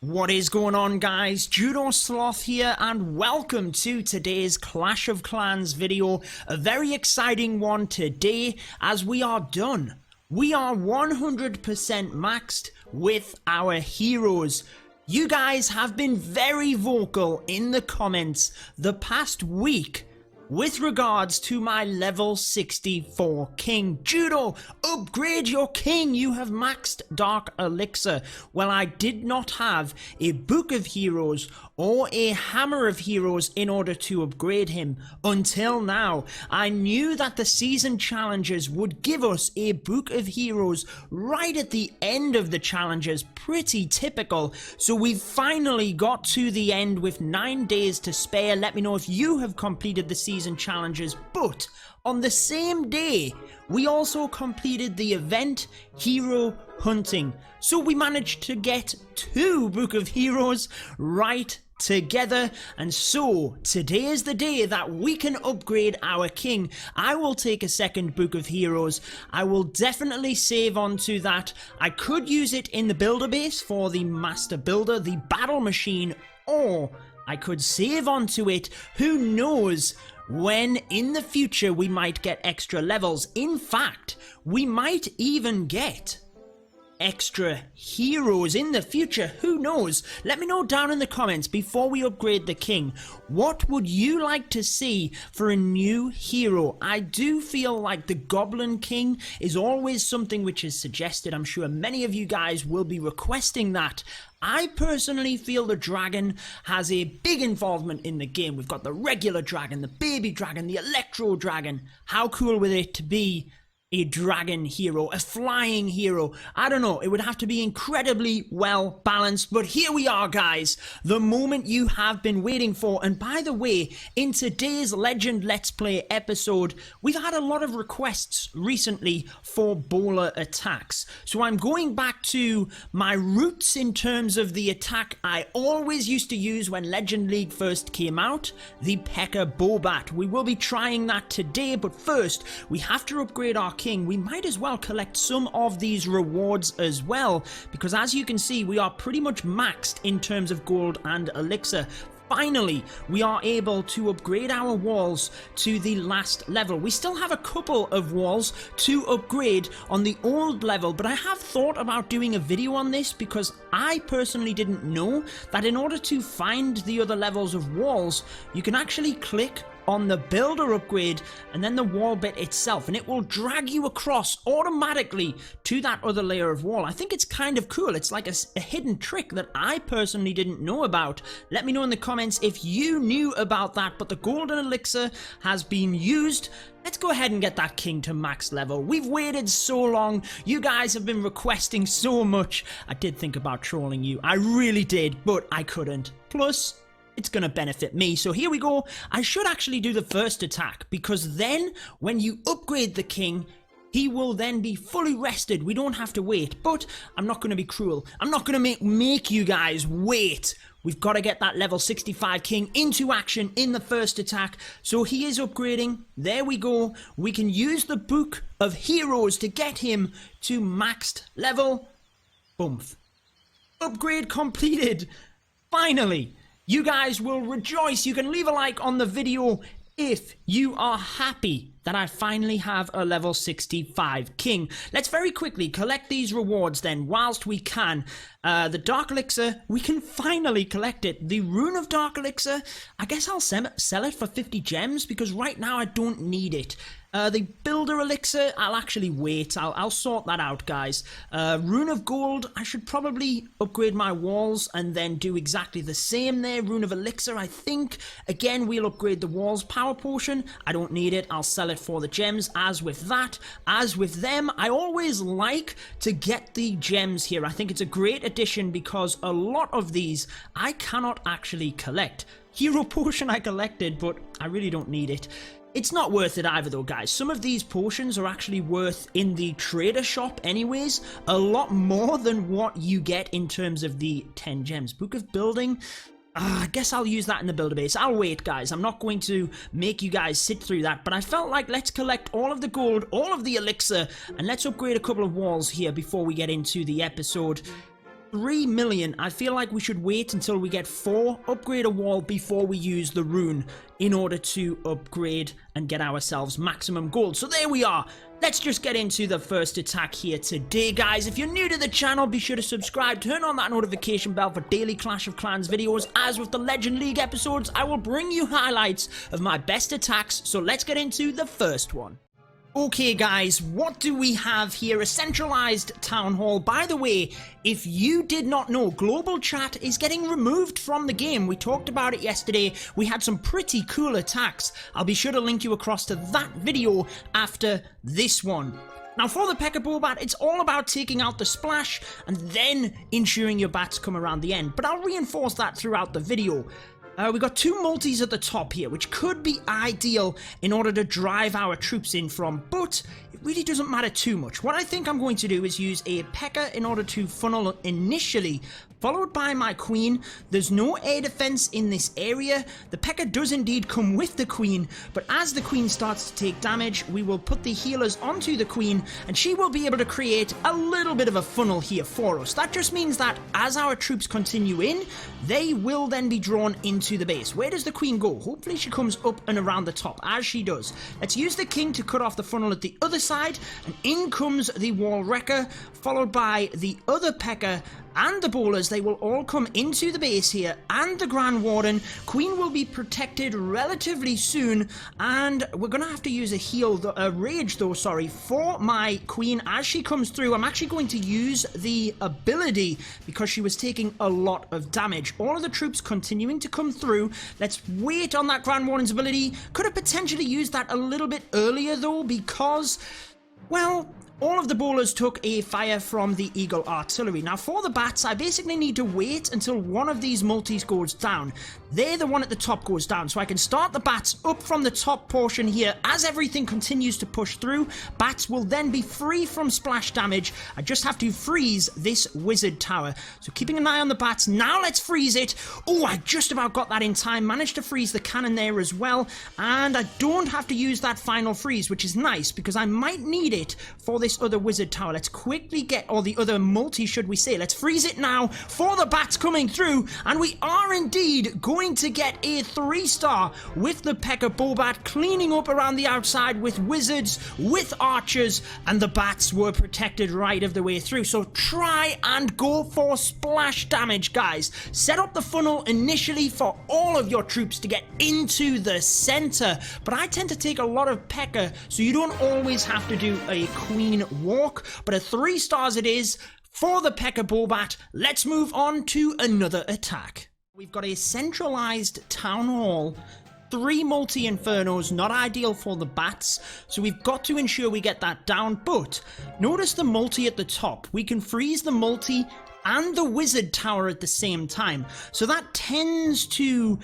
What is going on, guys? Judo Sloth here, and welcome to today's Clash of Clans video. A very exciting one today, as we are done. We are 100% maxed with our heroes. You guys have been very vocal in the comments the past week with regards to my level 64 king. Judo, upgrade your king. You have maxed Dark Elixir. Well, I did not have a Book of Heroes or a Hammer of Heroes in order to upgrade him until now. I knew that the season challenges would give us a Book of Heroes right at the end of the challenges. Pretty typical. So we finally got to the end with 9 days to spare. Let me know if you have completed the season challenges. But on the same day, we also completed the event Hero Hunting. So we managed to get 2 Book of Heroes right together, and so today is the day that we can upgrade our king. I will take a second Book of Heroes. I will definitely save on to that. I could use it in the builder base for the master builder, the battle machine, or I could save onto it. Who knows when in the future we might get extra levels. In fact, we might even get extra heroes in the future. Who knows? Let me know down in the comments before we upgrade the king. What would you like to see for a new hero? I do feel like the Goblin King is always something which is suggested. I'm sure many of you guys will be requesting that. I personally feel the dragon has a big involvement in the game. We've got the regular dragon, the baby dragon, the electro dragon. How cool would it to be a dragon hero, a flying hero? I don't know, it would have to be incredibly well balanced, but here we are, guys, the moment you have been waiting for. And by the way, in today's Legend Let's Play episode, we've had a lot of requests recently for bowler attacks. So I'm going back to my roots in terms of the attack I always used to use when Legend League first came out, the P.E.K.K.A. Bobat. We will be trying that today, but first, we have to upgrade our king. We might as well collect some of these rewards as well, because as you can see, we are pretty much maxed in terms of gold and elixir. Finally, we are able to upgrade our walls to the last level. We still have a couple of walls to upgrade on the old level, but I have thought about doing a video on this because I personally didn't know that in order to find the other levels of walls, you can actually click on the builder upgrade and then the wall bit itself, and it will drag you across automatically to that other layer of wall. I think it's kind of cool. It's like a hidden trick that I personally didn't know about. Let me know in the comments if you knew about that, but the golden elixir has been used. Let's go ahead and get that king to max level. We've waited so long. You guys have been requesting so much. I did think about trolling you. I really did, but I couldn't. Plus, it's going to benefit me. So here we go. I should actually do the first attack, because then when you upgrade the king, he will then be fully rested. We don't have to wait. But I'm not going to be cruel. I'm not going to make you guys wait. We've got to get that level 65 king into action in the first attack. So he is upgrading. There we go. We can use the Book of Heroes to get him to maxed level. Boomf. Upgrade completed. Finally. You guys will rejoice. You can leave a like on the video if you are happy that I finally have a level 65 king. Let's very quickly collect these rewards then whilst we can. The Dark Elixir, we can finally collect it. The Rune of Dark Elixir, I guess I'll sell it for 50 gems because right now I don't need it. The Builder Elixir, I'll actually wait. I'll sort that out, guys. Rune of Gold, I should probably upgrade my walls and then do exactly the same there. Rune of Elixir, I think. Again, we'll upgrade the walls. Power Potion, I don't need it. I'll sell it for the gems. As with that, as with them, I always like to get the gems here. I think it's a great addition because a lot of these I cannot actually collect. Hero Potion I collected, but I really don't need it. It's not worth it either though, guys. Some of these potions are actually worth in the trader shop anyways, a lot more than what you get in terms of the 10 gems. Book of Building, I guess I'll use that in the builder base. I'll wait, guys. I'm not going to make you guys sit through that, but I felt like let's collect all of the gold, all of the elixir, and let's upgrade a couple of walls here before we get into the episode. 3 million. I feel like we should wait until we get 4, upgrade a wall before we use the rune in order to upgrade and get ourselves maximum gold. So there we are. Let's just get into the first attack here today, guys. If you're new to the channel, be sure to subscribe, turn on that notification bell for daily Clash of Clans videos. As with the Legend League episodes, I will bring you highlights of my best attacks. So let's get into the first one. Okay guys, what do we have here? A centralized town hall. By the way, if you did not know, global chat is getting removed from the game. We talked about it yesterday. We had some pretty cool attacks. I'll be sure to link you across to that video after this one. Now for the P.E.K.K.A. Bobat, it's all about taking out the splash and then ensuring your bats come around the end. But I'll reinforce that throughout the video. We got 2 multis at the top here, which could be ideal in order to drive our troops in from, but it really doesn't matter too much. What I think I'm going to do is use a P.E.K.K.A. in order to funnel initially, followed by my queen. There's no air defense in this area. The P.E.K.K.A. does indeed come with the queen, but as the queen starts to take damage, we will put the healers onto the queen, and she will be able to create a little bit of a funnel here for us. That just means that as our troops continue in, they will then be drawn into the base. Where does the queen go? Hopefully she comes up and around the top, as she does. Let's use the king to cut off the funnel at the other side, and in comes the wall wrecker, followed by the other P.E.K.K.A. and the bowlers. They will all come into the base here, and the Grand Warden. Queen will be protected relatively soon, and we're gonna have to use a rage for my queen as she comes through. I'm actually going to use the ability because she was taking a lot of damage. All of the troops continuing to come through. Let's wait on that Grand Warden's ability. Could have potentially used that a little bit earlier though, because, well, all of the bowlers took a fire from the Eagle Artillery. Now for the bats, I basically need to wait until one of these multis goes down. There, the one at the top goes down, so I can start the bats up from the top portion here. As everything continues to push through, bats will then be free from splash damage. I just have to freeze this wizard tower. So keeping an eye on the bats. Now let's freeze it. Oh, I just about got that in time. Managed to freeze the cannon there as well. And I don't have to use that final freeze, which is nice because I might need it for this other wizard tower. Let's quickly get, or the other multi should we say. Let's freeze it now for the bats coming through. And we are indeed going to get a 3-star with the P.E.K.K.A. Bobat, cleaning up around the outside with wizards, with archers, and the bats were protected right of the way through. So try and go for splash damage, guys. Set up the funnel initially for all of your troops to get into the center, but I tend to take a lot of P.E.K.K.A., so you don't always have to do a queen walk, but a 3 stars it is for the P.E.K.K.A. Bobat. Let's move on to another attack. We've got a centralized town hall, 3 multi-infernos, not ideal for the bats, so we've got to ensure we get that down. But notice the multi at the top. We can freeze the multi and the wizard tower at the same time, so that tends to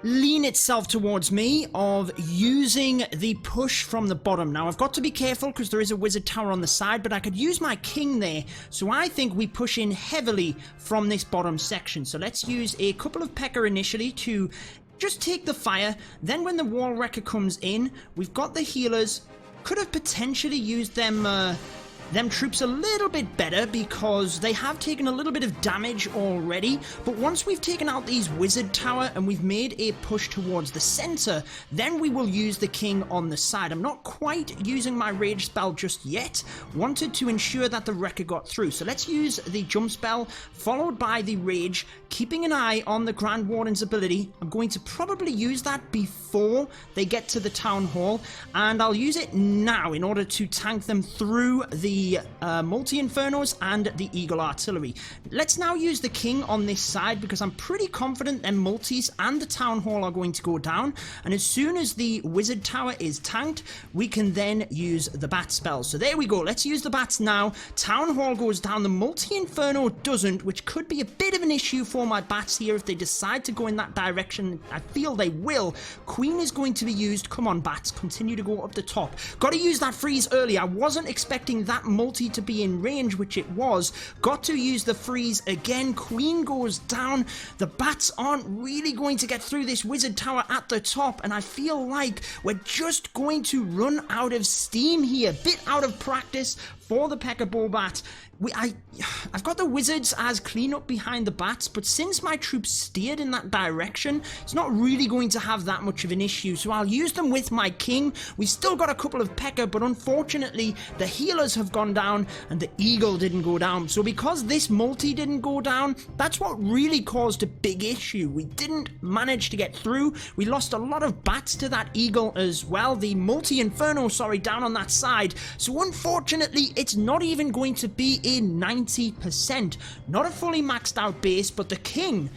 lean itself towards me of using the push from the bottom. Now I've got to be careful because there is a wizard tower on the side, but I could use my king there, so I think we push in heavily from this bottom section. So let's use a couple of P.E.K.K.A. initially to just take the fire. Then when the wall wrecker comes in, we've got the healers. Could have potentially used them troops a little bit better because they have taken a little bit of damage already. But once we've taken out these wizard tower and we've made a push towards the center, then we will use the king on the side. I'm not quite using my rage spell just yet. Wanted to ensure that the wrecker got through. So let's use the jump spell followed by the rage, keeping an eye on the Grand Warden's ability. I'm going to probably use that before they get to the town hall, and I'll use it now in order to tank them through the multi-infernos and the Eagle Artillery. Let's now use the king on this side because I'm pretty confident them multis and the town hall are going to go down, and as soon as the wizard tower is tanked, we can then use the bat spell. So there we go. Let's use the bats now. Town hall goes down. The multi-inferno doesn't, which could be a bit of an issue for my bats here if they decide to go in that direction. I feel they will. Queen is going to be used. Come on, bats, continue to go up the top. Got to use that freeze early. I wasn't expecting that multi to be in range, which it was. Got to use the freeze again. Queen goes down. The bats aren't really going to get through this wizard tower at the top, and I feel like we're just going to run out of steam here. Bit out of practice. for the Pekka Bobat. I've got the wizards as cleanup behind the bats, but since my troops steered in that direction, it's not really going to have that much of an issue. So I'll use them with my king. We've still got a couple of Pekka, but unfortunately the healers have gone down and the eagle didn't go down. So because this multi didn't go down, that's what really caused a big issue. We didn't manage to get through. We lost a lot of bats to that eagle as well. The multi-inferno, sorry, down on that side. So unfortunately, it's not even going to be a 90%. Not a fully maxed out base, but the king,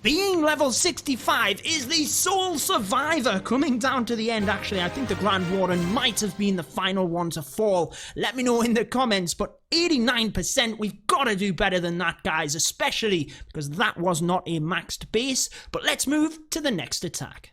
being level 65, is the sole survivor coming down to the end. Actually, I think the Grand Warden might have been the final one to fall. Let me know in the comments, but 89%, we've got to do better than that, guys, especially because that was not a maxed base. But let's move to the next attack.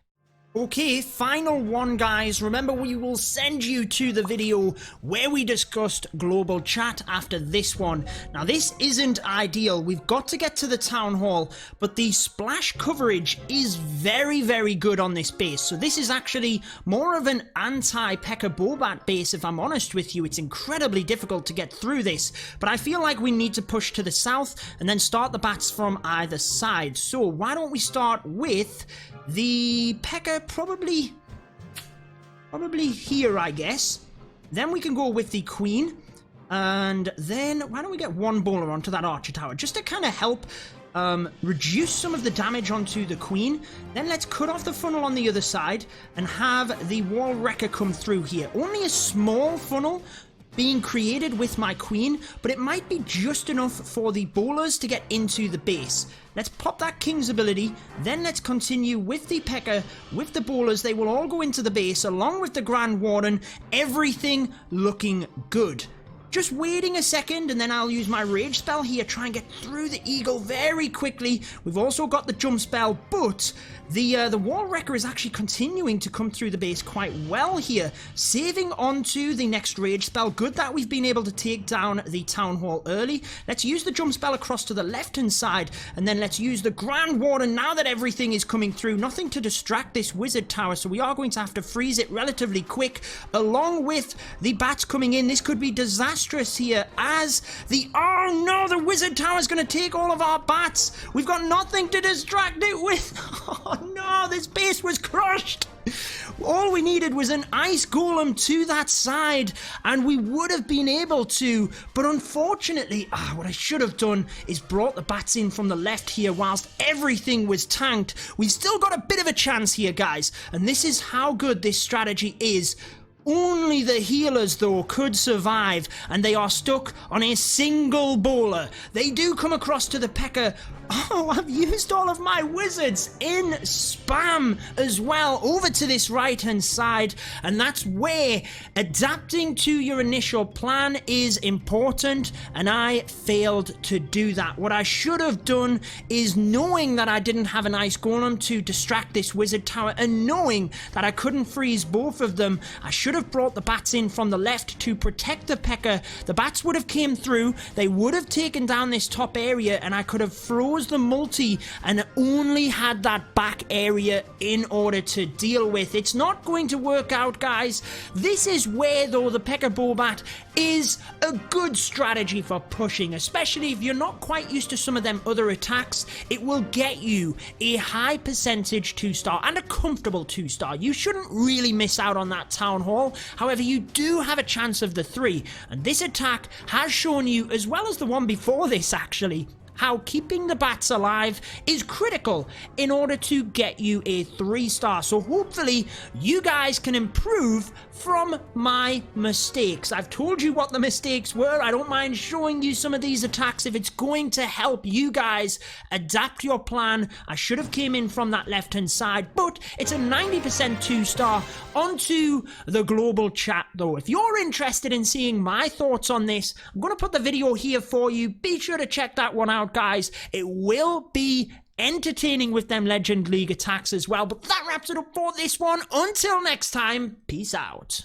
Okay, final one, guys. Remember, we will send you to the video where we discussed global chat after this one. Now, this isn't ideal. We've got to get to the town hall, but the splash coverage is very, very good on this base. So this is actually more of an anti-Pekka Bobat base, if I'm honest with you. It's incredibly difficult to get through this, but I feel like we need to push to the south and then start the bats from either side. So why don't we start with the Pekka, probably here, I guess. Then we can go with the queen, and then why don't we get one bowler onto that archer tower just to kind of help reduce some of the damage onto the queen. Then let's cut off the funnel on the other side and have the wall wrecker come through here. Only a small funnel being created with my queen, but it might be just enough for the bowlers to get into the base. Let's pop that king's ability, then let's continue with the Pekka, with the bowlers. They will all go into the base along with the Grand Warden. Everything looking good. Just waiting a second, and then I'll use my rage spell here, try and get through the eagle very quickly. We've also got the jump spell, but the wall wrecker is actually continuing to come through the base quite well here, saving onto the next rage spell. Good that we've been able to take down the town hall early. Let's use the jump spell across to the left hand side, and then let's use the Grand Warden now that everything is coming through. Nothing to distract this wizard tower, so we are going to have to freeze it relatively quick, along with the bats coming in. This could be disastrous here as the... oh no, the wizard tower is going to take all of our bats. We've got nothing to distract it with. Oh no, this base was crushed. All we needed was an ice golem to that side and we would have been able to, but unfortunately, what I should have done is brought the bats in from the left here whilst everything was tanked. We've still got a bit of a chance here, guys, and this is how good this strategy is. Only the healers, though, could survive, and they are stuck on a single bowler. They do come across to the Pekka. Oh, I've used all of my wizards in spam as well over to this right-hand side, and that's where adapting to your initial plan is important, and I failed to do that. What I should have done is, knowing that I didn't have an ice golem to distract this wizard tower, and knowing that I couldn't freeze both of them, I should have brought the bats in from the left to protect the Pekka. The bats would have came through, they would have taken down this top area, and I could have froze the multi and only had that back area in order to deal with. It's not going to work out, guys. This is where, though, the Pekka Bobat is a good strategy for pushing, especially if you're not quite used to some of them other attacks. It will get you a high percentage 2-star and a comfortable 2-star. You shouldn't really miss out on that town hall. However, you do have a chance of the 3, and this attack has shown you, as well as the one before this actually, how keeping the bats alive is critical in order to get you a 3-star. So hopefully you guys can improve from my mistakes. I've told you what the mistakes were. I don't mind showing you some of these attacks if it's going to help you guys adapt your plan. I should have came in from that left hand side, but it's a 90% 2-star. Onto the global chat though. If you're interested in seeing my thoughts on this, I'm going to put the video here for you. Be sure to check that one out, guys. It will be entertaining with them Legend League attacks as well. But that wraps it up for this one. Until next time, peace out.